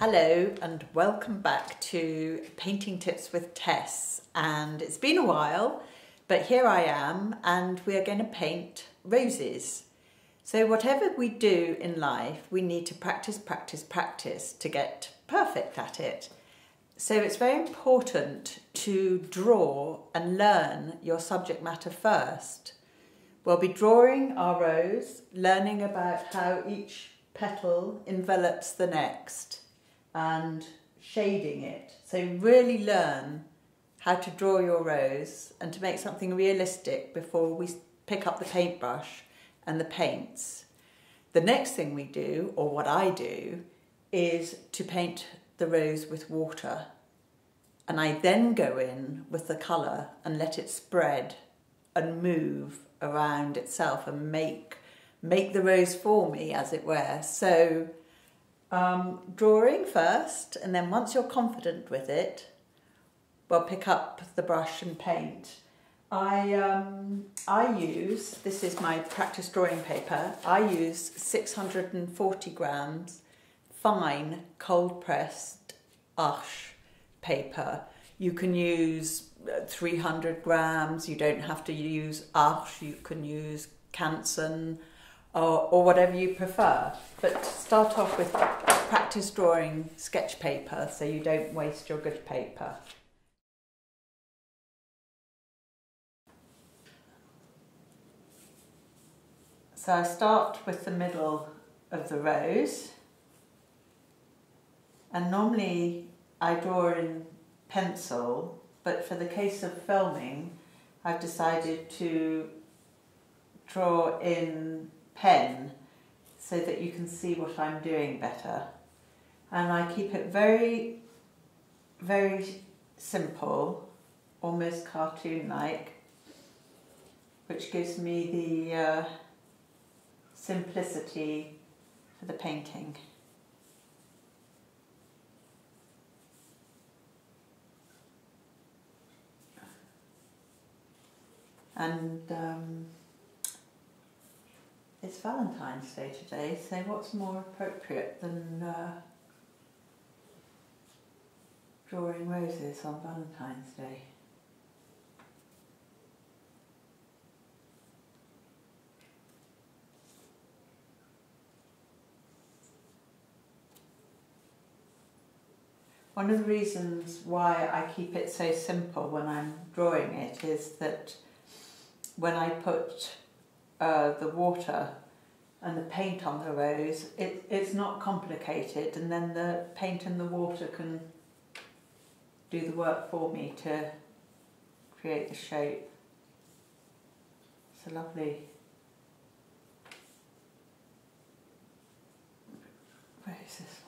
Hello and welcome back to Painting Tips with Tess, and it's been a while but here I am and we are going to paint roses. So whatever we do in life we need to practice to get perfect at it. So it's very important to draw and learn your subject matter first. We'll be drawing our rose, learning about how each petal envelops the next and shading it. So really learn how to draw your rose and to make something realistic before we pick up the paintbrush and the paints. The next thing we do, or what I do, is to paint the rose with water. And I then go in with the colour and let it spread and move around itself and make the rose for me, as it were. So drawing first, and then once you're confident with it, we'll pick up the brush and paint. I use, this is my practice drawing paper, I use 640 grams fine cold pressed Arches paper. You can use 300 grams, you don't have to use Arches, you can use Canson or whatever you prefer. But start off with practice drawing sketch paper so you don't waste your good paper. So I start with the middle of the rose, and normally I draw in pencil, but for the case of filming I've decided to draw in pen so that you can see what I'm doing better. And I keep it very, very simple, almost cartoon-like, which gives me the simplicity for the painting. And it's Valentine's Day today, so what's more appropriate than drawing roses on Valentine's Day? One of the reasons why I keep it so simple when I'm drawing it is that when I put the water and the paint on the rose, it's not complicated, and then the paint and the water can do the work for me to create the shape. It's a lovely where is this one?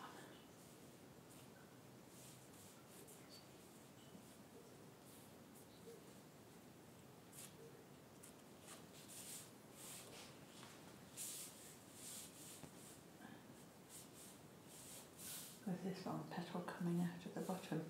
With this one petal coming out at the bottom.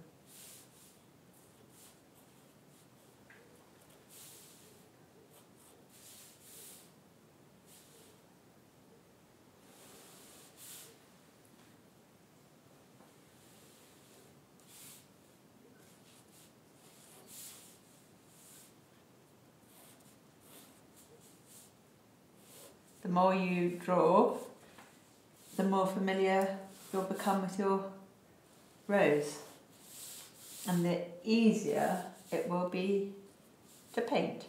The more you draw, the more familiar you'll become with your rose, and the easier it will be to paint.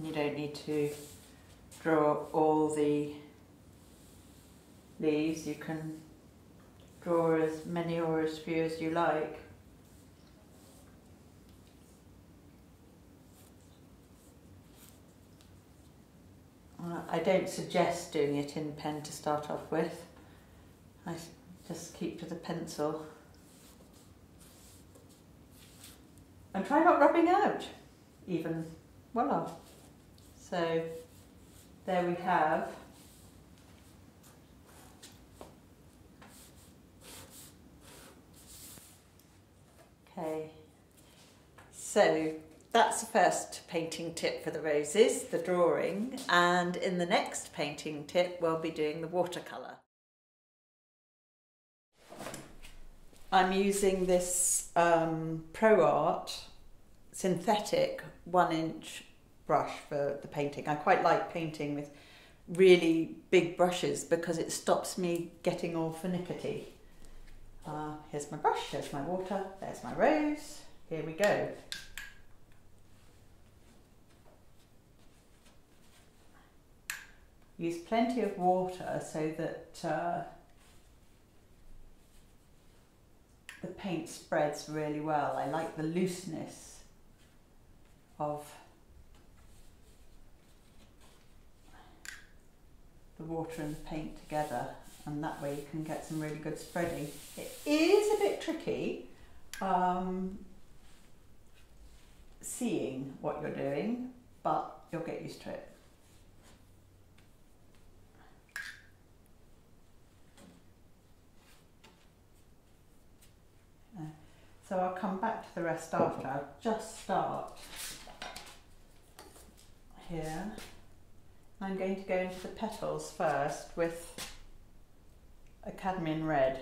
You don't need to draw all the leaves, you can draw as many or as few as you like. I don't suggest doing it in pen to start off with. I just keep to the pencil. And try not rubbing out, even. Voila. So there we have okay. So that's the first painting tip for the roses, the drawing, and in the next painting tip we'll be doing the watercolour. I'm using this Pro Art synthetic 1-inch brush for the painting. I quite like painting with really big brushes because it stops me getting all finicky. Here's my brush, here's my water, there's my rose, here we go. Use plenty of water so that the paint spreads really well. I like the looseness of the water and the paint together, and that way you can get some really good spreading. It is a bit tricky seeing what you're doing, but you'll get used to it. So I'll come back to the rest after. I'll just start here. I'm going to go into the petals first with a cadmium red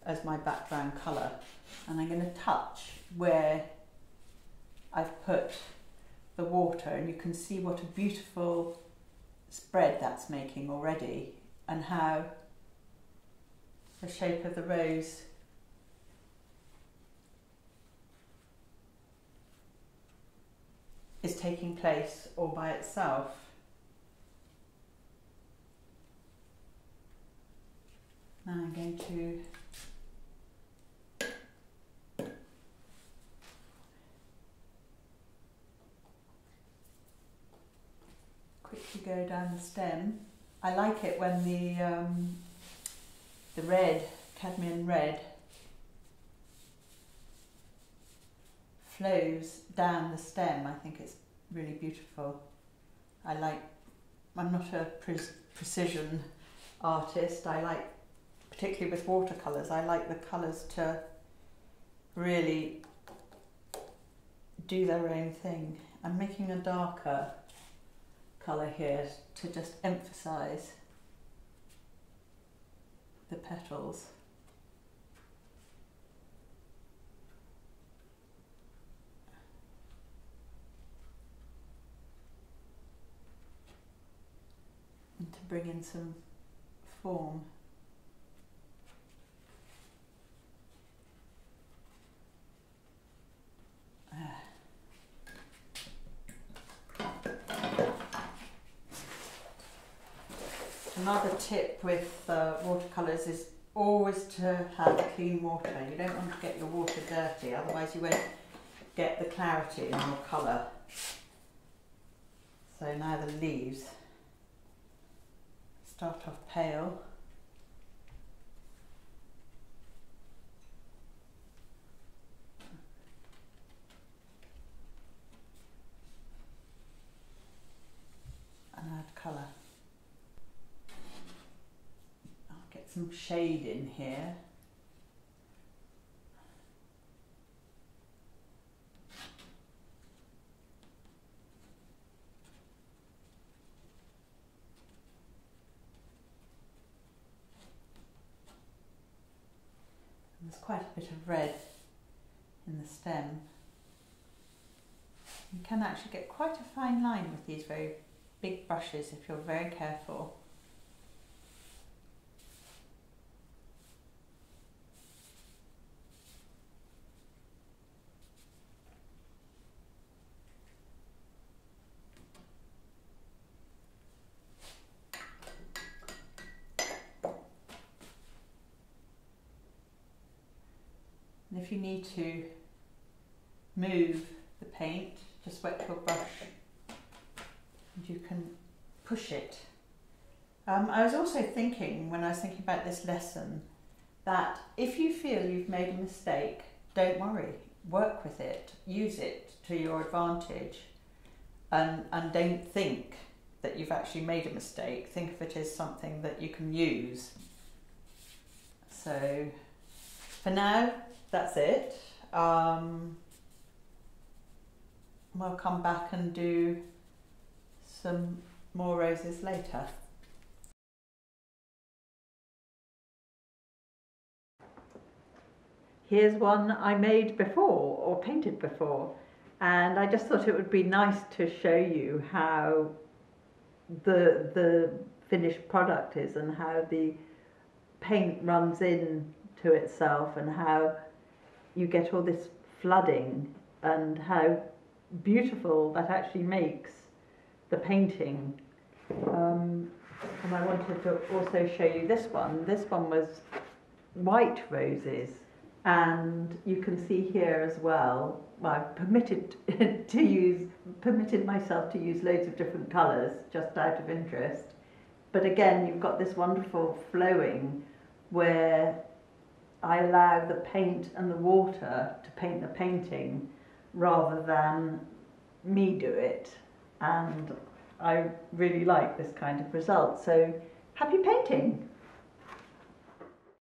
as my background colour, and I'm going to touch where I've put the water, and you can see what a beautiful spread that's making already, and how the shape of the rose is taking place all by itself. Now I'm going to quickly go down the stem. I like it when the red, cadmium red, flows down the stem. I think it's really beautiful. I'm not a precision artist. I like, particularly with watercolours, I like the colours to really do their own thing. I'm making a darker colour here to just emphasise the petals. And to bring in some form. Another tip with watercolours is always to have clean water. You don't want to get your water dirty, otherwise you won't get the clarity in your colour. So now the leaves start off pale. And add colour. I'll get some shade in here. There's quite a bit of red in the stem. You can actually get quite a fine line with these very big brushes if you're very careful. And if you need to move the paint, just wet your brush and you can push it. I was also thinking, when I was thinking about this lesson, that if you feel you've made a mistake, don't worry, work with it, use it to your advantage, and don't think that you've actually made a mistake. Think of it as something that you can use. So for now, that's it. We'll come back and do some more roses later. Here's one I made before, or painted before, and I just thought it would be nice to show you how the finished product is, and how the paint runs in to itself, and how you get all this flooding, and how beautiful that actually makes the painting. And I wanted to also show you this one. This one was white roses. And you can see here as well, I've permitted myself to use loads of different colours just out of interest. But again, you've got this wonderful flowing where I allow the paint and the water to paint the painting rather than me do it. And I really like this kind of result. So happy painting!